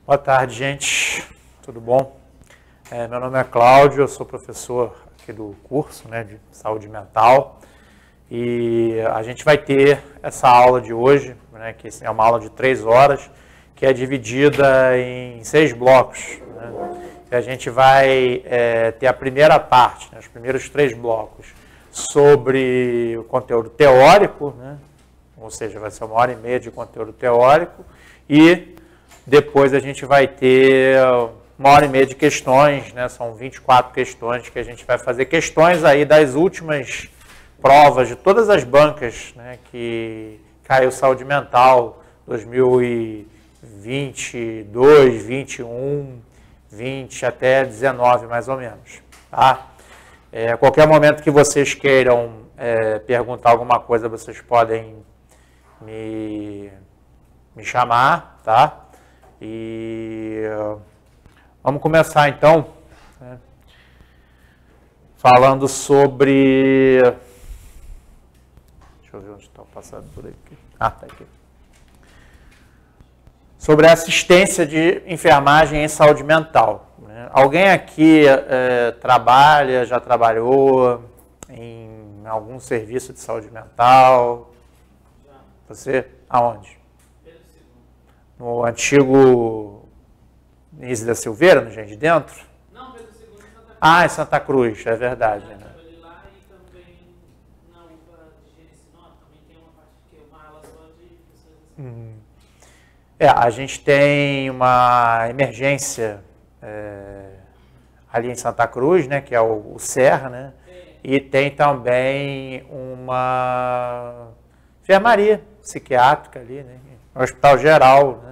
Boa tarde, gente. Tudo bom? Meu nome é Cláudio, eu sou professor aqui do curso de saúde mental e a gente vai ter essa aula de hoje, que é uma aula de 3 horas, que é dividida em 6 blocos. E a gente vai ter a primeira parte, os primeiros 3 blocos, sobre o conteúdo teórico, ou seja, vai ser 1h30 de conteúdo teórico, e depois a gente vai ter 1h30 de questões, são 24 questões que a gente vai fazer, questões aí das últimas provas de todas as bancas, que caiu saúde mental 2022, 21, 20 até 19 mais ou menos, tá? A qualquer momento que vocês queiram perguntar alguma coisa, vocês podem me chamar, tá? E vamos começar então, falando sobre... Deixa eu ver onde está passando por aqui. Ah, tá aqui. Sobre a assistência de enfermagem em saúde mental. Alguém aqui já trabalhou em algum serviço de saúde mental? Já. Você? Aonde? No antigo Nise da Silveira, no Gente de Dentro? Não, Pedro II em Santa Cruz. Ah, em Santa Cruz, é verdade. Trabalhei lá e também na UPA de Genicinó, também tem uma parte que é uma ala só de pessoas assim. A gente tem uma emergência ali em Santa Cruz, que é o SER, e tem também uma enfermaria psiquiátrica ali, no Hospital Geral,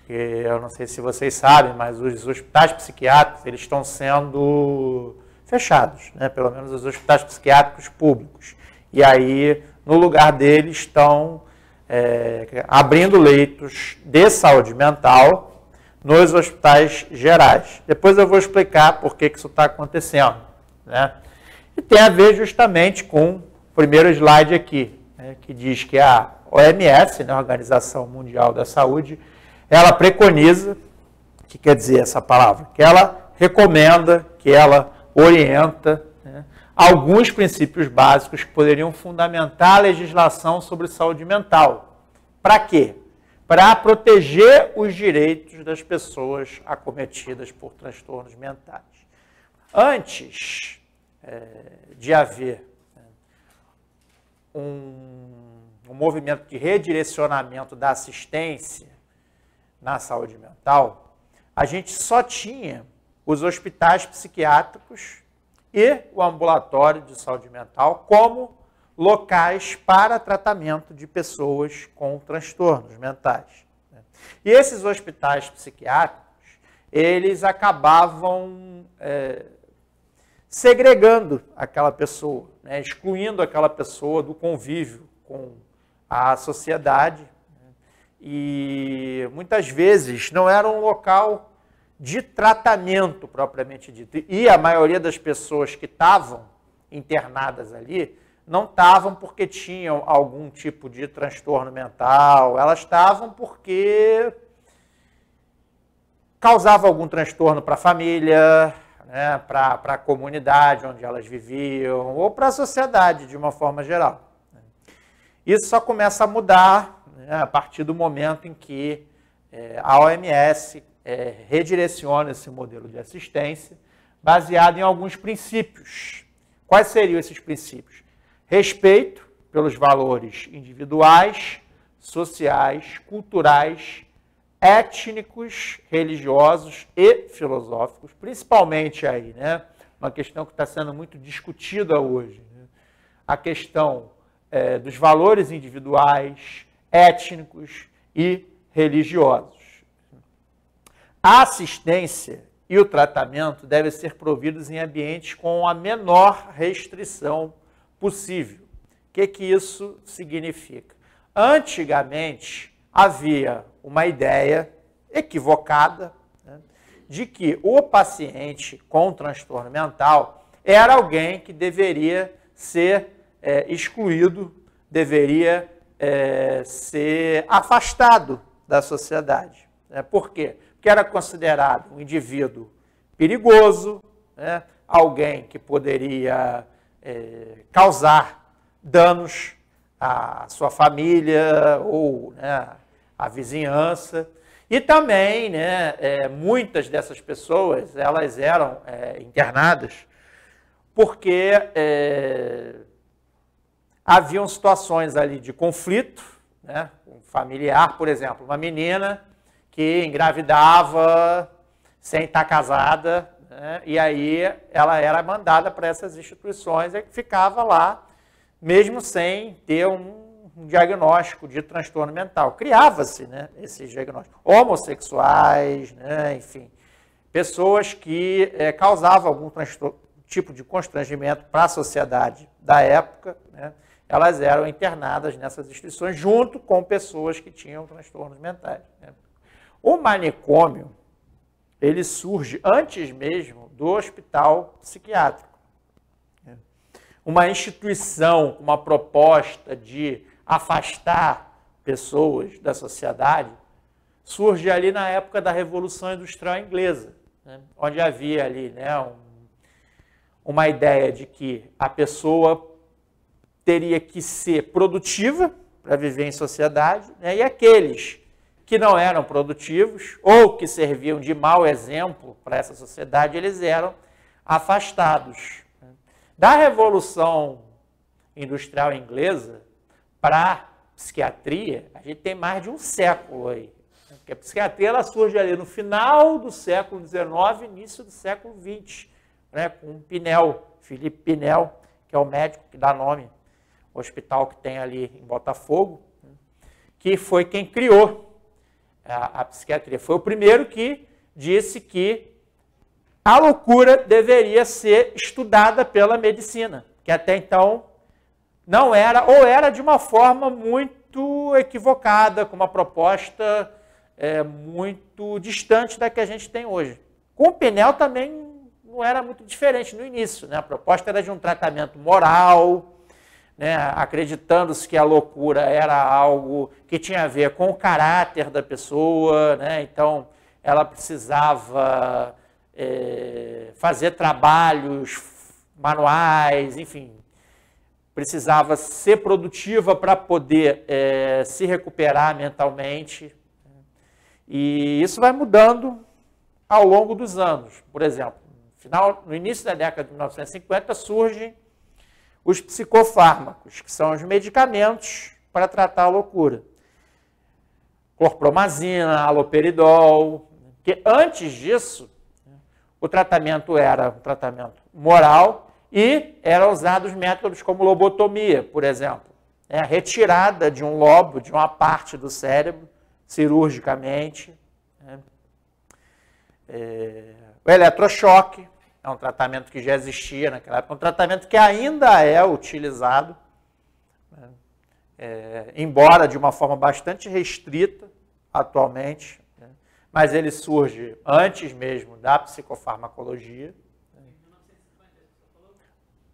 que eu não sei se vocês sabem, mas os hospitais psiquiátricos eles estão sendo fechados, pelo menos os hospitais psiquiátricos públicos. E aí, no lugar deles, estão abrindo leitos de saúde mental nos hospitais gerais. Depois eu vou explicar por que isso está acontecendo. E tem a ver justamente com o primeiro slide aqui, que diz que a OMS, a Organização Mundial da Saúde, ela preconiza, o que quer dizer essa palavra? Que ela recomenda, que ela orienta alguns princípios básicos que poderiam fundamentar a legislação sobre saúde mental. Para quê? Para proteger os direitos das pessoas acometidas por transtornos mentais. Antes de haver um movimento de redirecionamento da assistência na saúde mental, a gente só tinha os hospitais psiquiátricos e o ambulatório de saúde mental como locais para tratamento de pessoas com transtornos mentais. E esses hospitais psiquiátricos, eles acabavam segregando aquela pessoa, excluindo aquela pessoa do convívio com a sociedade, e muitas vezes não era um local de tratamento propriamente dito. E a maioria das pessoas que estavam internadas ali não estavam porque tinham algum tipo de transtorno mental, elas estavam porque causava algum transtorno para a família, para a comunidade onde elas viviam, ou para a sociedade de uma forma geral. Isso só começa a mudar a partir do momento em que a OMS redireciona esse modelo de assistência baseado em alguns princípios. Quais seriam esses princípios? Respeito pelos valores individuais, sociais, culturais, étnicos, religiosos e filosóficos, principalmente aí, uma questão que está sendo muito discutida hoje, a questão dos valores individuais, étnicos e religiosos. A assistência e o tratamento devem ser providos em ambientes com a menor restrição possível. O que isso significa? Antigamente, havia uma ideia equivocada de que o paciente com transtorno mental era alguém que deveria ser excluído, deveria ser afastado da sociedade. Por quê? que era considerado um indivíduo perigoso, né? Alguém que poderia causar danos à sua família ou, né, à vizinhança. E também, né, muitas dessas pessoas elas eram internadas porque haviam situações ali de conflito, né, familiar, por exemplo, uma menina que engravidava sem estar casada, né, e aí ela era mandada para essas instituições e ficava lá, mesmo sem ter um diagnóstico de transtorno mental. Criava-se, né, esses diagnósticos. Homossexuais, né, enfim, pessoas que causavam algum tipo de constrangimento para a sociedade da época, né, elas eram internadas nessas instituições junto com pessoas que tinham transtornos mentais, né. O manicômio, ele surge antes mesmo do hospital psiquiátrico. Uma instituição com uma proposta de afastar pessoas da sociedade surge ali na época da Revolução Industrial Inglesa, né, onde havia ali, né, uma ideia de que a pessoa teria que ser produtiva para viver em sociedade, né, e aqueles que não eram produtivos ou que serviam de mau exemplo para essa sociedade, eles eram afastados. Da Revolução Industrial Inglesa para a psiquiatria, a gente tem mais de um século aí. Porque a psiquiatria ela surge ali no final do século XIX, início do século XX, né, com Pinel, Felipe Pinel, que é o médico que dá nome ao hospital que tem ali em Botafogo, né, que foi quem criou a psiquiatria. Foi o primeiro que disse que a loucura deveria ser estudada pela medicina, que até então não era, ou era de uma forma muito equivocada, com uma proposta muito distante da que a gente tem hoje. Com o Pinel também não era muito diferente no início, né? A proposta era de um tratamento moral, né? Acreditando-se que a loucura era algo que tinha a ver com o caráter da pessoa, né? Então ela precisava fazer trabalhos manuais, enfim, precisava ser produtiva para poder se recuperar mentalmente. E isso vai mudando ao longo dos anos. Por exemplo, no início da década de 1950 surgem os psicofármacos, que são os medicamentos para tratar a loucura. Clorpromazina, haloperidol, que antes disso o tratamento era um tratamento moral e eram usados métodos como lobotomia, por exemplo, a retirada de um lobo, de uma parte do cérebro, cirurgicamente. O eletrochoque é um tratamento que já existia naquela época, um tratamento que ainda é utilizado, embora de uma forma bastante restrita atualmente, né, mas ele surge antes mesmo da psicofarmacologia.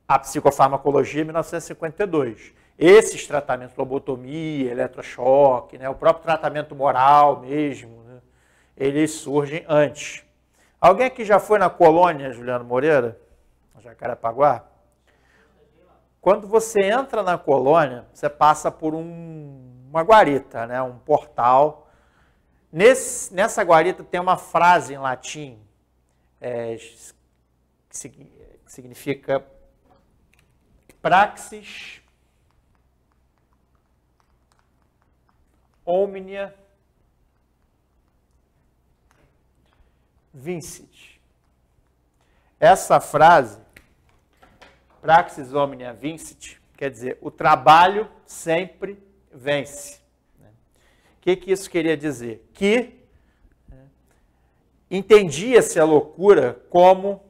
A psicofarmacologia em 1952. Esses tratamentos, lobotomia, eletrochoque, né, o próprio tratamento moral mesmo, né, eles surgem antes. Alguém aqui já foi na colônia Juliano Moreira, Jacarepaguá? Quando você entra na colônia, você passa por uma guarita, né, um portal. Nessa guarita tem uma frase em latim, que significa praxis omnia vincit. Essa frase, praxis omnia vincit, quer dizer, o trabalho sempre vence. O que isso queria dizer? Que entendia-se a loucura como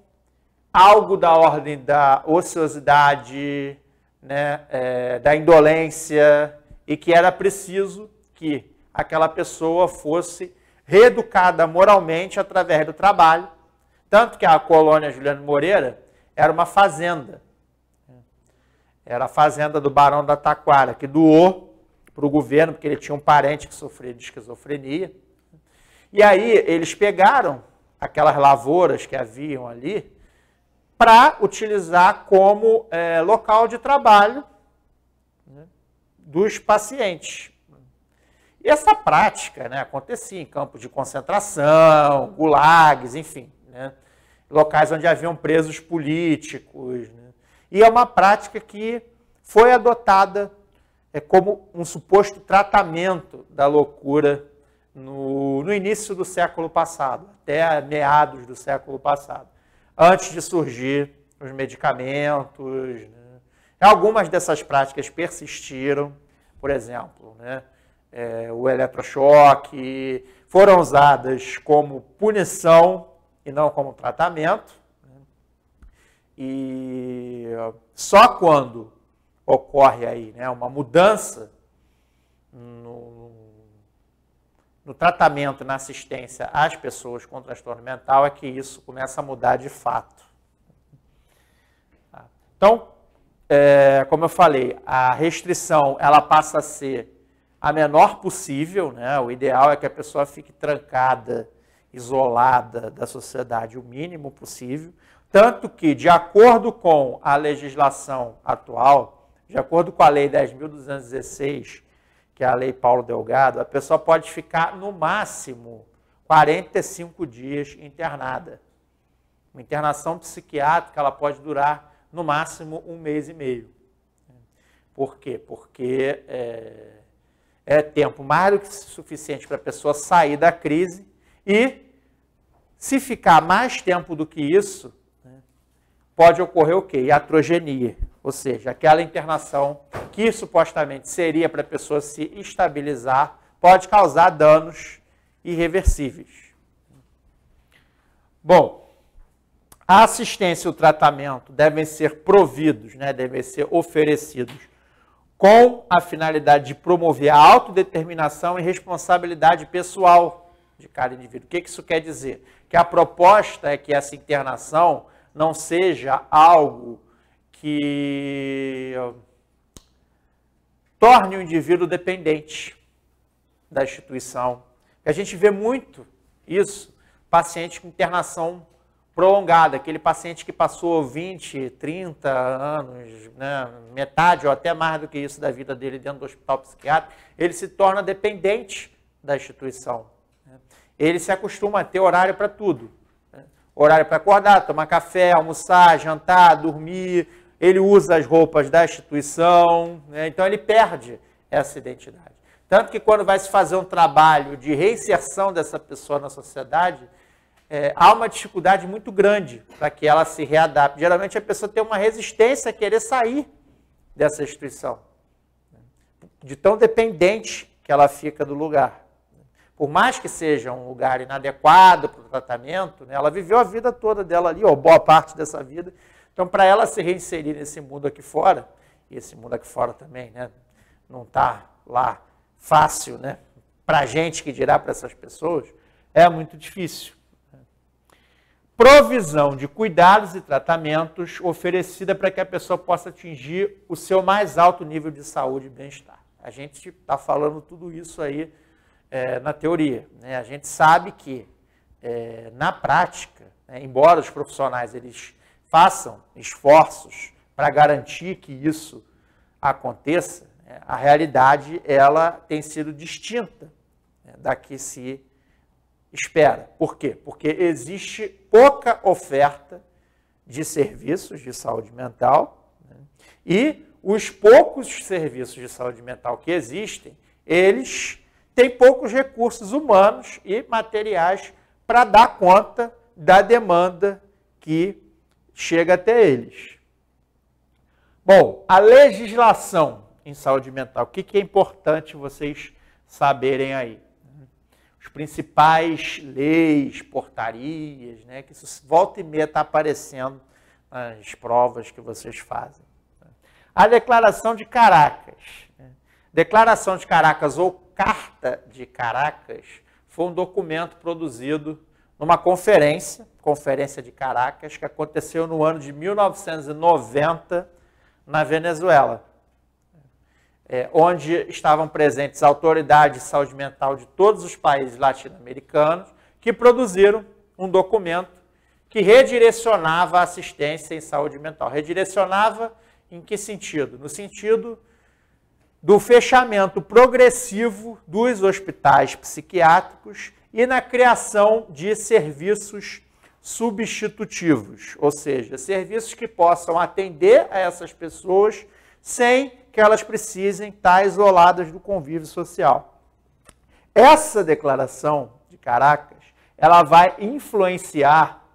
algo da ordem da ociosidade, né, da indolência, e que era preciso que aquela pessoa fosse reeducada moralmente através do trabalho. Tanto que a colônia Juliano Moreira era uma fazenda. Era a fazenda do Barão da Taquara, que doou para o governo, porque ele tinha um parente que sofria de esquizofrenia. E aí eles pegaram aquelas lavouras que haviam ali para utilizar como local de trabalho, né, dos pacientes. E essa prática, né, acontecia em campos de concentração, gulags, enfim, né, locais onde haviam presos políticos. Né, e é uma prática que foi adotada como um suposto tratamento da loucura no início do século passado, até meados do século passado, antes de surgir os medicamentos. Né. Algumas dessas práticas persistiram, por exemplo, né, o eletrochoque, foram usadas como punição e não como tratamento. Né. E só quando ocorre aí, né, uma mudança no tratamento, na assistência às pessoas com transtorno mental, é que isso começa a mudar de fato. Então, como eu falei, a restrição ela passa a ser a menor possível, né? O ideal é que a pessoa fique trancada, isolada da sociedade o mínimo possível, tanto que, de acordo com a legislação atual, de acordo com a Lei 10.216, que é a Lei Paulo Delgado, a pessoa pode ficar, no máximo, 45 dias internada. Uma internação psiquiátrica ela pode durar, no máximo, 1 mês e meio. Por quê? Porque é tempo mais do que suficiente para a pessoa sair da crise e, se ficar mais tempo do que isso, né, pode ocorrer o quê? Iatrogenia, ou seja, aquela internação que supostamente seria para a pessoa se estabilizar, pode causar danos irreversíveis. Bom, a assistência e o tratamento devem ser providos, né, devem ser oferecidos com a finalidade de promover a autodeterminação e responsabilidade pessoal de cada indivíduo. O que isso quer dizer? Que a proposta é que essa internação não seja algo que torne o indivíduo dependente da instituição. A gente vê muito isso, paciente com internação prolongada, aquele paciente que passou 20, 30 anos, né, metade ou até mais do que isso da vida dele dentro do hospital psiquiátrico, ele se torna dependente da instituição. Né. Ele se acostuma a ter horário para tudo. Né. Horário para acordar, tomar café, almoçar, jantar, dormir. Ele usa as roupas da instituição, né, então ele perde essa identidade. Tanto que quando vai se fazer um trabalho de reinserção dessa pessoa na sociedade, há uma dificuldade muito grande para que ela se readapte. Geralmente a pessoa tem uma resistência a querer sair dessa instituição, de tão dependente que ela fica do lugar. Por mais que seja um lugar inadequado para o tratamento, né, ela viveu a vida toda dela ali, ou boa parte dessa vida. Então, para ela se reinserir nesse mundo aqui fora, e esse mundo aqui fora também, né, não está lá fácil, né, para a gente, que dirá para essas pessoas, é muito difícil. Provisão de cuidados e tratamentos oferecida para que a pessoa possa atingir o seu mais alto nível de saúde e bem-estar. A gente está falando tudo isso aí na teoria, né? A gente sabe que, na prática, né, embora os profissionais eles façam esforços para garantir que isso aconteça, né, a realidade ela tem sido distinta, né, da que se espera. Por quê? Porque existe pouca oferta de serviços de saúde mental, né, e os poucos serviços de saúde mental que existem, eles têm poucos recursos humanos e materiais para dar conta da demanda que chega até eles. Bom, a legislação em saúde mental, o que é importante vocês saberem aí? Os principais leis, portarias, né, que isso volta e meia está aparecendo nas provas que vocês fazem. A Declaração de Caracas. Declaração de Caracas ou Carta de Caracas foi um documento produzido numa conferência de Caracas, que aconteceu no ano de 1990 na Venezuela. onde estavam presentes autoridades de saúde mental de todos os países latino-americanos, que produziram um documento que redirecionava a assistência em saúde mental. Redirecionava em que sentido? No sentido do fechamento progressivo dos hospitais psiquiátricos e na criação de serviços substitutivos, ou seja, serviços que possam atender a essas pessoas sem que elas precisem estar isoladas do convívio social. Essa declaração de Caracas, ela vai influenciar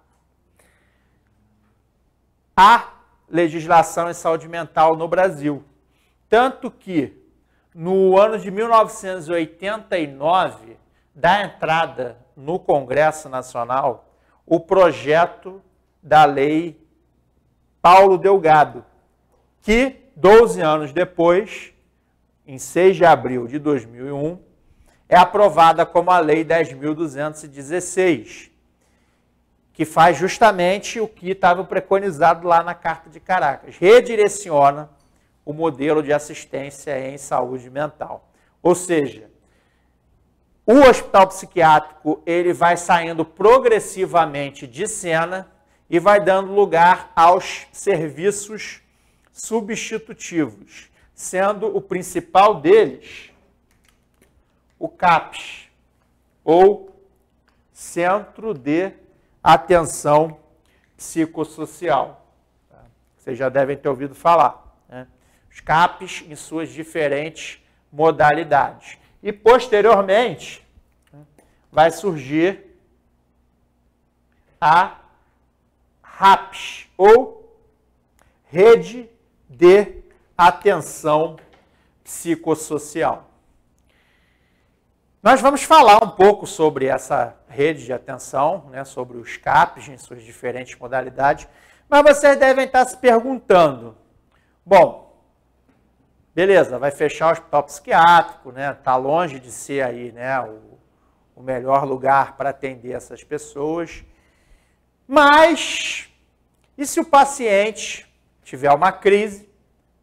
a legislação em saúde mental no Brasil. Tanto que, no ano de 1989, da entrada no Congresso Nacional, o projeto da Lei Paulo Delgado, que 12 anos depois, em 6 de abril de 2001, é aprovada como a Lei 10.216, que faz justamente o que estava preconizado lá na Carta de Caracas. Redireciona o modelo de assistência em saúde mental. Ou seja, o hospital psiquiátrico ele vai saindo progressivamente de cena e vai dando lugar aos serviços substitutivos, sendo o principal deles o CAPS, ou Centro de Atenção Psicossocial. Vocês já devem ter ouvido falar, né? Os CAPs em suas diferentes modalidades. E, posteriormente, vai surgir a RAPS, ou Rede de Atenção Psicossocial. Nós vamos falar um pouco sobre essa rede de atenção, né, sobre os CAPs em suas diferentes modalidades, mas vocês devem estar se perguntando, bom, beleza, vai fechar o hospital psiquiátrico, né, tá longe de ser aí, né, o melhor lugar para atender essas pessoas, mas e se o paciente tiver uma crise,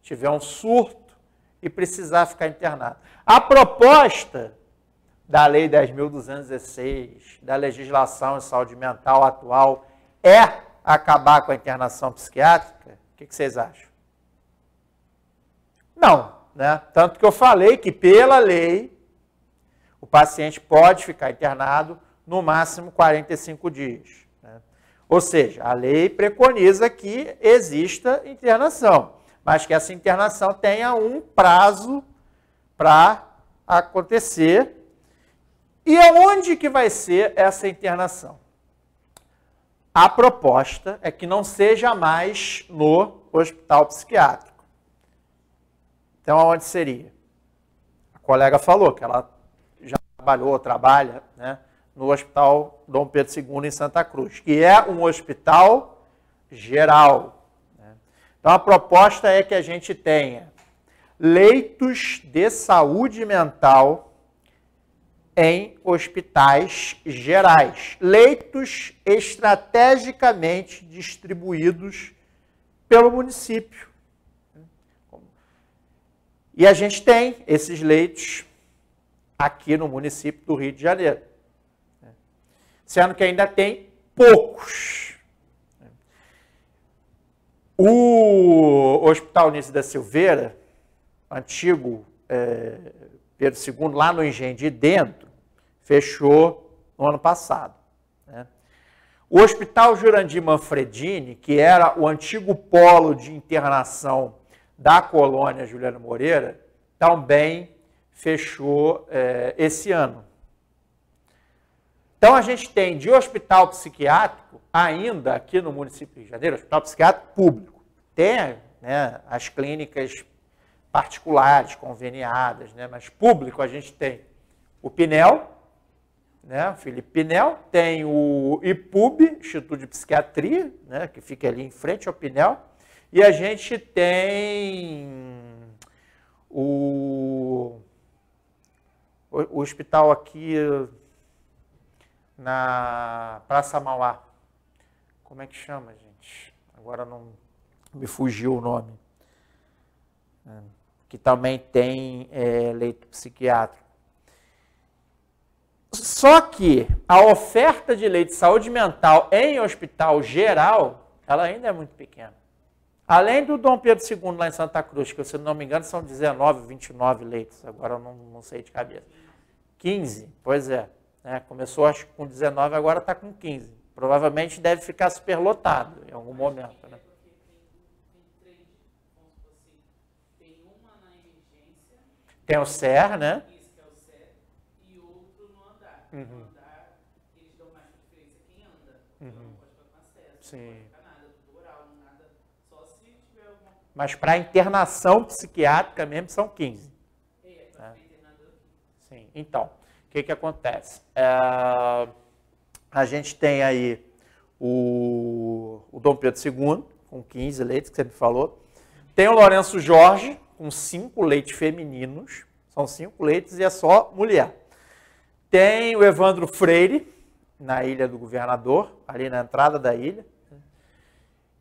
tiver um surto e precisar ficar internado? A proposta da Lei 10.216, da legislação em saúde mental atual, é acabar com a internação psiquiátrica? O que vocês acham? Não, né? Tanto que eu falei que, pela lei, o paciente pode ficar internado no máximo 45 dias. Né? Ou seja, a lei preconiza que exista internação, mas que essa internação tenha um prazo para acontecer. E aonde que vai ser essa internação? A proposta é que não seja mais no hospital psiquiátrico. Então, aonde seria? A colega falou que ela já trabalhou, trabalha, né, no Hospital Dom Pedro II em Santa Cruz, que é um hospital geral. Né? Então, a proposta é que a gente tenha leitos de saúde mental em hospitais gerais, leitos estrategicamente distribuídos pelo município. E a gente tem esses leitos aqui no município do Rio de Janeiro, sendo que ainda tem poucos. O Hospital Nício da Silveira, antigo Pedro II, lá no Engenho de Dentro, fechou no ano passado. Né? O Hospital Jurandir Manfredini, que era o antigo polo de internação da colônia Juliano Moreira, também fechou esse ano. Então, a gente tem de hospital psiquiátrico, ainda aqui no município do Rio de Janeiro, hospital psiquiátrico público. Tem, né, as clínicas particulares, conveniadas, né? Mas público a gente tem o Pinel, né? O Felipe Pinel, tem o IPUB, Instituto de Psiquiatria, né? Que fica ali em frente ao Pinel, e a gente tem o hospital aqui na Praça Mauá. Como é que chama, gente? Agora não me fugiu o nome. que também tem leito psiquiátrico. Só que a oferta de leito de saúde mental em hospital geral, ela ainda é muito pequena. Além do Dom Pedro II lá em Santa Cruz, que se não me engano são 19, 29 leitos, agora eu não sei de cabeça. 15, pois é. Começou acho que com 19, agora está com 15. Provavelmente deve ficar superlotado em algum momento, né? Tem o SER, né? Isso, que é o SER, e outro no andar. Uhum. No andar, eles dão mais preferência quem anda. Então não pode ficar com acesso, Sim. não pode ficar nada, tudo oral, nada, só se tiver alguma... Mas para internação psiquiátrica mesmo são 15. Para ficar internado aqui. Sim. Então, o que acontece? A gente tem aí o Dom Pedro II, com 15 leitos, que você me falou. Tem o Lourenço Jorge, com 5 leitos femininos, são 5 leitos e é só mulher. Tem o Evandro Freire, na Ilha do Governador, ali na entrada da ilha.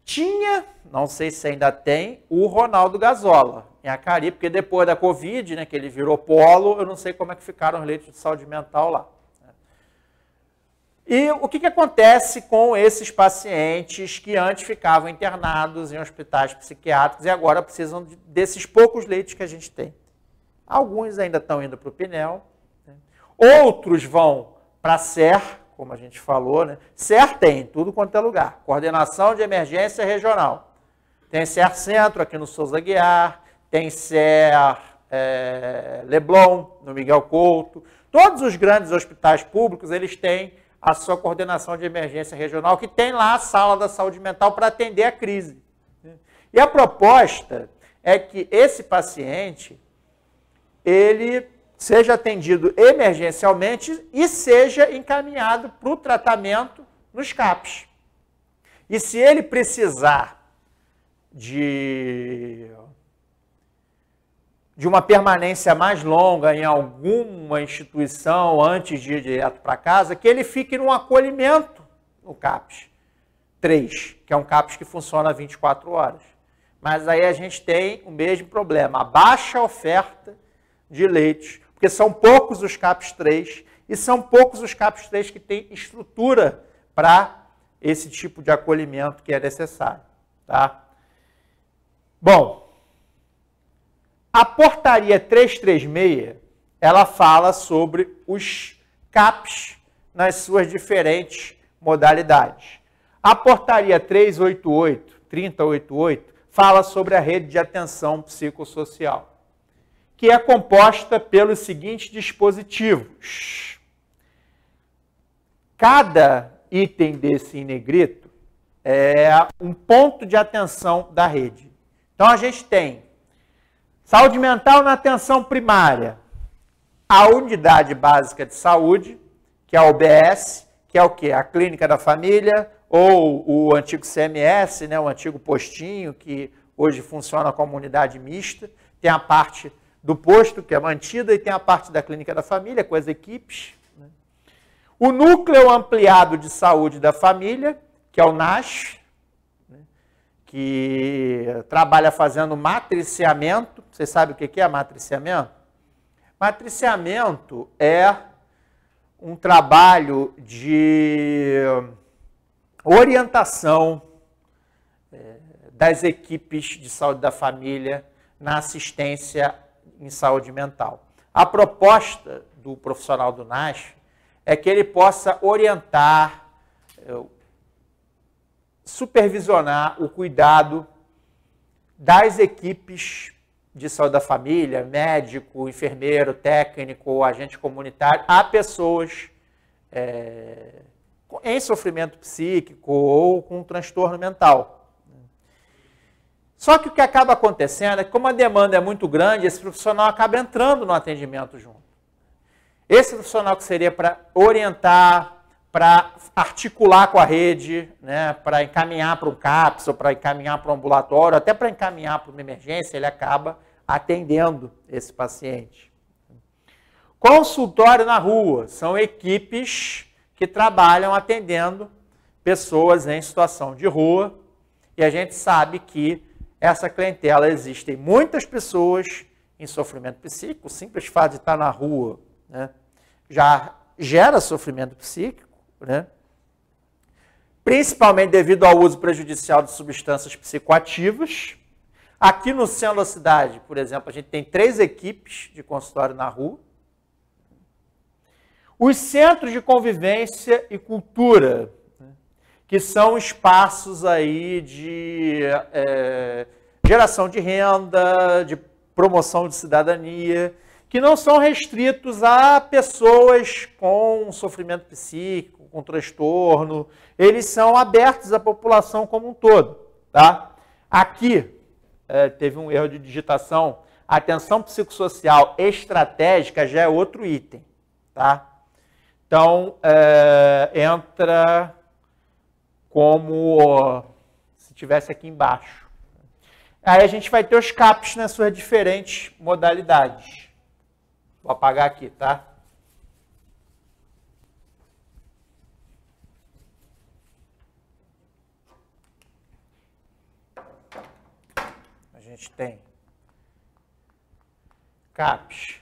Tinha, não sei se ainda tem, o Ronaldo Gazola, em Acari, porque depois da Covid, né, que ele virou polo, eu não sei como é que ficaram os leitos de saúde mental lá. E o que acontece com esses pacientes que antes ficavam internados em hospitais psiquiátricos e agora precisam desses poucos leitos que a gente tem? Alguns ainda estão indo para o Pinel, né? Outros vão para a SER, como a gente falou, né? SER tem tudo quanto é lugar, coordenação de emergência regional. Tem SER Centro aqui no Souza Aguiar, tem SER Leblon, no Miguel Couto. Todos os grandes hospitais públicos, eles têm a sua coordenação de emergência regional, que tem lá a sala da saúde mental para atender a crise. E a proposta é que esse paciente, ele seja atendido emergencialmente e seja encaminhado para o tratamento nos CAPs. E se ele precisar de uma permanência mais longa em alguma instituição antes de ir direto para casa, que ele fique num acolhimento no CAPS 3, que é um CAPS que funciona 24 horas. Mas aí a gente tem o mesmo problema, a baixa oferta de leitos, porque são poucos os CAPS 3 e são poucos os CAPS 3 que têm estrutura para esse tipo de acolhimento que é necessário. Tá? Bom, a portaria 336, ela fala sobre os CAPs nas suas diferentes modalidades. A portaria 3088, fala sobre a rede de atenção psicossocial, que é composta pelos seguintes dispositivos. Cada item desse em negrito é um ponto de atenção da rede. Então, a gente tem saúde mental na atenção primária, a unidade básica de saúde, que é a UBS, que é o quê? A clínica da família, ou o antigo CMS, né, o antigo postinho, que hoje funciona como unidade mista. Tem a parte do posto, que é mantida, e tem a parte da clínica da família, com as equipes. Né? O núcleo ampliado de saúde da família, que é o NASH, que trabalha fazendo matriciamento. Você sabe o que é matriciamento? Matriciamento é um trabalho de orientação das equipes de saúde da família na assistência em saúde mental. A proposta do profissional do NASH é que ele possa orientar, supervisionar o cuidado das equipes de saúde da família, médico, enfermeiro, técnico, agente comunitário, a pessoas em sofrimento psíquico ou com transtorno mental. Só que o que acaba acontecendo é que, como a demanda é muito grande, esse profissional acaba entrando no atendimento junto. Esse profissional que seria para orientar, para articular com a rede, né, para encaminhar para um CAPS, ou para encaminhar para um ambulatório, até para encaminhar para uma emergência, ele acaba atendendo esse paciente. Consultório na rua, são equipes que trabalham atendendo pessoas em situação de rua, e a gente sabe que essa clientela existem muitas pessoas em sofrimento psíquico. O simples fato de estar na rua, né, já gera sofrimento psíquico, né? Principalmente devido ao uso prejudicial de substâncias psicoativas. Aqui no centro da cidade, por exemplo, a gente tem 3 equipes de consultório na rua. Os centros de convivência e cultura, né, que são espaços aí de geração de renda, de promoção de cidadania, que não são restritos a pessoas com sofrimento psíquico, com transtorno, eles são abertos à população como um todo, tá? Aqui, teve um erro de digitação, a atenção psicossocial estratégica já é outro item, tá? Então, entra como se tivesse aqui embaixo. Aí a gente vai ter os CAPs nas suas diferentes modalidades. Vou apagar aqui, tá? A gente tem CAPs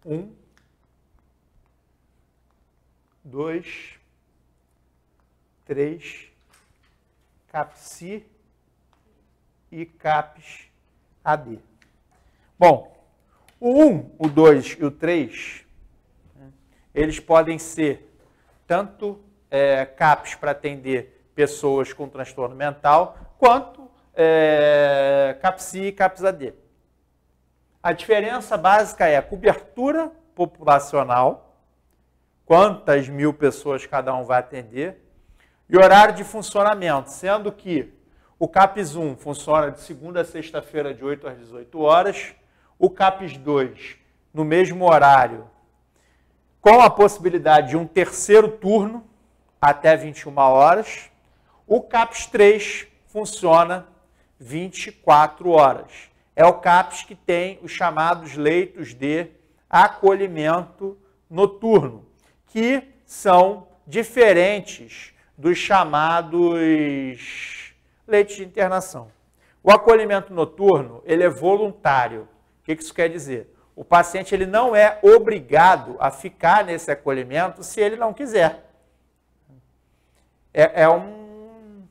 1, 2, 3, CAPSI e CAPS AD. Bom, o 1, o 2 e o 3, eles podem ser tanto CAPs para atender pessoas com transtorno mental, quanto CAPSI e CAPS AD. A diferença básica é a cobertura populacional, quantas mil pessoas cada um vai atender, e horário de funcionamento, sendo que o CAPS 1 funciona de segunda a sexta-feira, de 8 às 18 horas, o CAPS 2 no mesmo horário, com a possibilidade de um terceiro turno, até 21 horas, o CAPS 3 funciona 24 horas. É o CAPS que tem os chamados leitos de acolhimento noturno, que são diferentes dos chamados leitos de internação. O acolhimento noturno, ele é voluntário. O que isso quer dizer? O paciente ele não é obrigado a ficar nesse acolhimento se ele não quiser. É um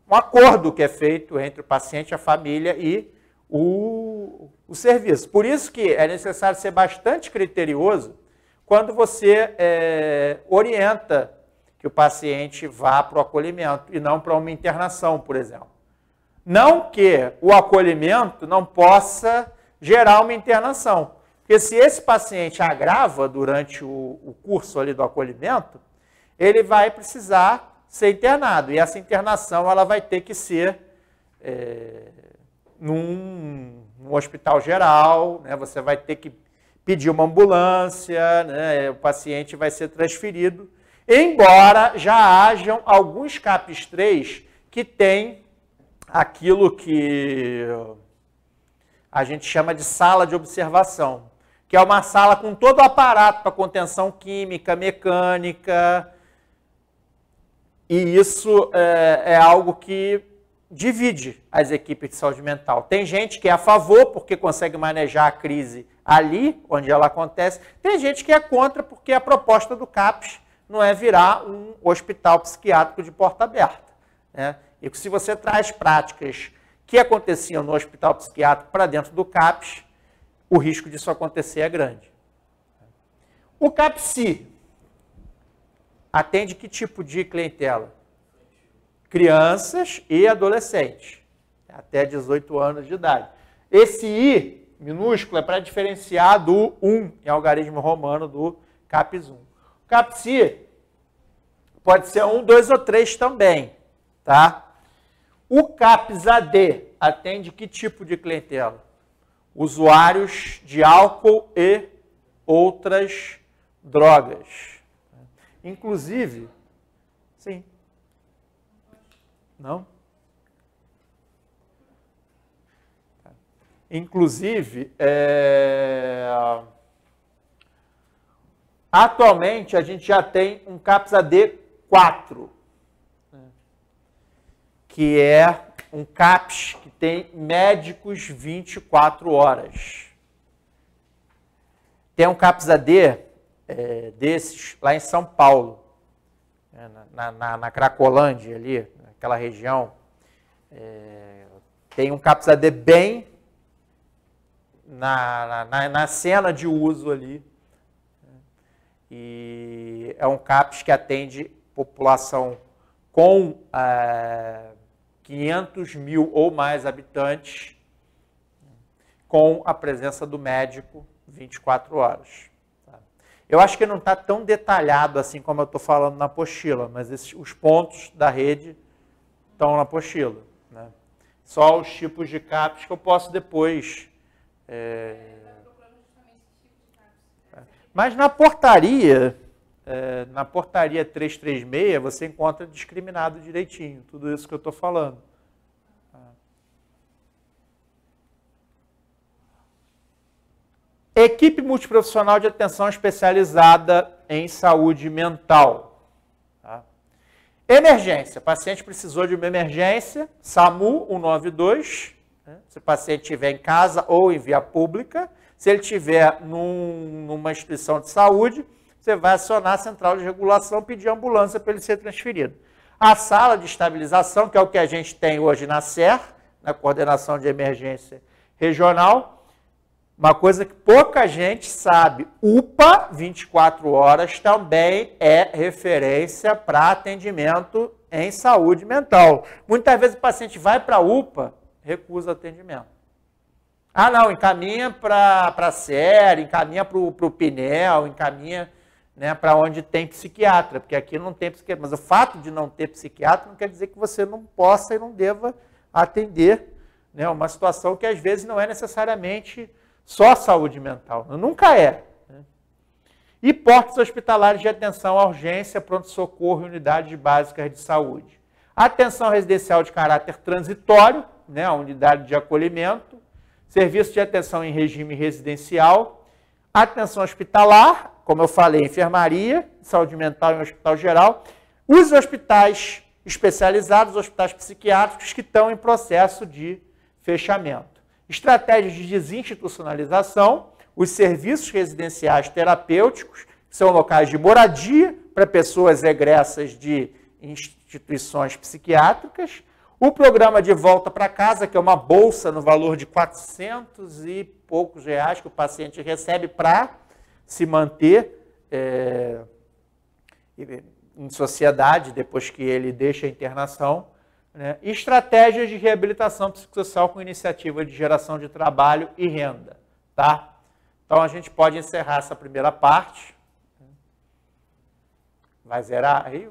acordo que é feito entre o paciente, a família e o serviço. Por isso que é necessário ser bastante criterioso quando você orienta que o paciente vá para o acolhimento e não para uma internação, por exemplo. Não que o acolhimento não possa gerar uma internação. Porque se esse paciente agrava durante o curso ali do acolhimento, ele vai precisar ser internado. E essa internação ela vai ter que ser num hospital geral, né? Você vai ter que pedir uma ambulância, né? O paciente vai ser transferido. Embora já hajam alguns CAPS 3 que têm aquilo que a gente chama de sala de observação, que é uma sala com todo o aparato para contenção química, mecânica, e isso é algo que divide as equipes de saúde mental. Tem gente que é a favor porque consegue manejar a crise ali, onde ela acontece, tem gente que é contra porque a proposta do CAPS não é virar um hospital psiquiátrico de porta aberta, né? E se você traz práticas que aconteciam no hospital psiquiátrico para dentro do CAPS, o risco disso acontecer é grande. O CAPSI atende que tipo de clientela? Crianças e adolescentes, até 18 anos de idade. Esse I minúsculo é para diferenciar do 1, em algarismo romano, do CAPS 1. CAPSI pode ser 1, 2 ou 3 também, tá? O CAPS AD atende que tipo de clientela? Usuários de álcool e outras drogas. Inclusive, sim. Não? Inclusive, atualmente a gente já tem um CAPS AD 4, que é um CAPS que tem médicos 24 horas. Tem um CAPS AD desses lá em São Paulo, na Cracolândia ali, naquela região. Tem um CAPS AD bem na cena de uso ali. E é um CAPS que atende população com 500 mil ou mais habitantes, com a presença do médico 24 horas. Tá? Eu acho que não está tão detalhado assim como eu estou falando na apostila, mas os pontos da rede estão na apostila. Né? Só os tipos de CAPS que eu posso depois... Mas na portaria 336, você encontra discriminado direitinho, tudo isso que eu estou falando. Equipe multiprofissional de atenção especializada em saúde mental. Tá? Emergência, o paciente precisou de uma emergência, SAMU 192, né? Se o paciente estiver em casa ou em via pública, se ele estiver numa instituição de saúde, você vai acionar a central de regulação, pedir ambulância para ele ser transferido. A sala de estabilização, que é o que a gente tem hoje na SER, na Coordenação de Emergência Regional, uma coisa que pouca gente sabe, UPA 24 horas também é referência para atendimento em saúde mental. Muitas vezes o paciente vai para a UPA, recusa atendimento. Ah, não, encaminha para a SER, encaminha para o PNEL, encaminha, né, para onde tem psiquiatra, porque aqui não tem psiquiatra. Mas o fato de não ter psiquiatra não quer dizer que você não possa e não deva atender, né, uma situação que às vezes não é necessariamente só saúde mental. Nunca é. Né? E portas hospitalares de atenção à urgência, pronto-socorro e unidades básicas de saúde. Atenção residencial de caráter transitório, né, a unidade de acolhimento. Serviço de atenção em regime residencial, atenção hospitalar, como eu falei, enfermaria, saúde mental em hospital geral, os hospitais especializados, hospitais psiquiátricos que estão em processo de fechamento. Estratégias de desinstitucionalização, os serviços residenciais terapêuticos, que são locais de moradia para pessoas egressas de instituições psiquiátricas, o programa de volta para casa, que é uma bolsa no valor de 400 e poucos reais que o paciente recebe para se manter em sociedade depois que ele deixa a internação. Né? E estratégias de reabilitação psicossocial com iniciativa de geração de trabalho e renda. Tá? Então a gente pode encerrar essa primeira parte. Vai zerar aí